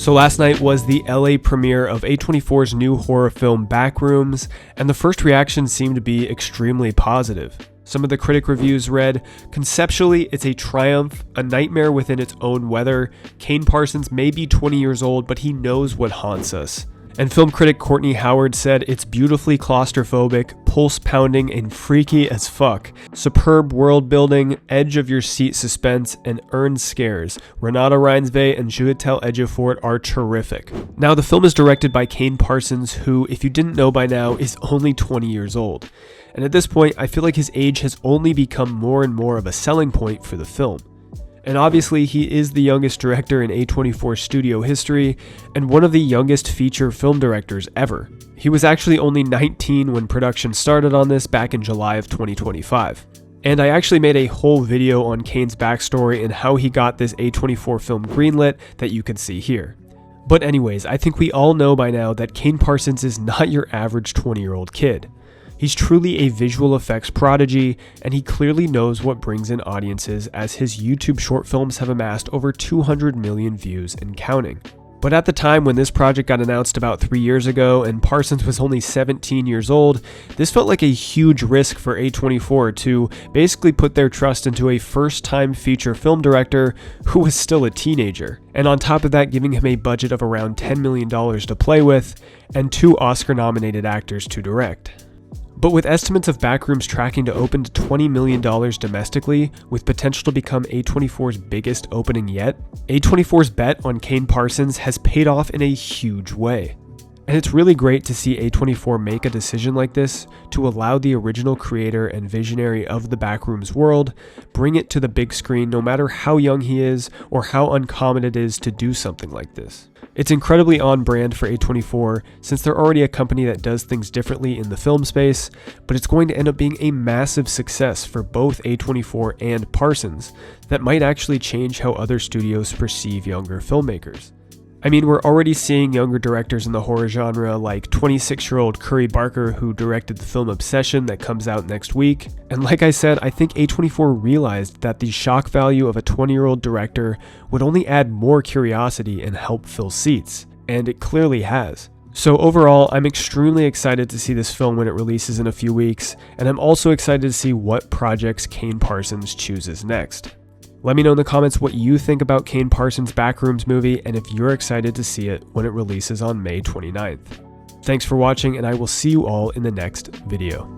So last night was the LA premiere of A24's new horror film Backrooms, and the first reactions seemed to be extremely positive. Some of the critic reviews read, "Conceptually, it's a triumph, a nightmare within its own weather. Kane Parsons may be 20 years old, but he knows what haunts us." And film critic Courtney Howard said, "It's beautifully claustrophobic, pulse-pounding, and freaky as fuck. Superb world-building, edge-of-your-seat suspense, and earned scares. Renata Reinsve and Juhatel Ejiofor are terrific." Now, the film is directed by Kane Parsons, who, if you didn't know by now, is only 20 years old. And at this point, I feel like his age has only become more and more of a selling point for the film. And obviously, he is the youngest director in A24 studio history, and one of the youngest feature film directors ever. He was actually only 19 when production started on this back in July of 2025. And I actually made a whole video on Kane's backstory and how he got this A24 film greenlit that you can see here. But anyways, I think we all know by now that Kane Parsons is not your average 20-year-old kid. He's truly a visual effects prodigy, and he clearly knows what brings in audiences, as his YouTube short films have amassed over 200 million views and counting. But at the time when this project got announced about 3 years ago and Parsons was only 17 years old, this felt like a huge risk for A24 to basically put their trust into a first-time feature film director who was still a teenager. And on top of that, giving him a budget of around $10 million to play with and 2 Oscar-nominated actors to direct. But with estimates of Backrooms tracking to open to $20 million domestically, with potential to become A24's biggest opening yet, A24's bet on Kane Parsons has paid off in a huge way. And it's really great to see A24 make a decision like this to allow the original creator and visionary of the Backrooms world bring it to the big screen, no matter how young he is or how uncommon it is to do something like this. It's incredibly on brand for A24 since they're already a company that does things differently in the film space, but it's going to end up being a massive success for both A24 and Parsons that might actually change how other studios perceive younger filmmakers. I mean, we're already seeing younger directors in the horror genre like 26-year-old Curry Barker, who directed the film Obsession that comes out next week. And like I said, I think A24 realized that the shock value of a 20-year-old director would only add more curiosity and help fill seats. And it clearly has. So overall, I'm extremely excited to see this film when it releases in a few weeks, and I'm also excited to see what projects Kane Parsons chooses next. Let me know in the comments what you think about Kane Parsons' Backrooms movie and if you're excited to see it when it releases on May 29th. Thanks for watching, and I will see you all in the next video.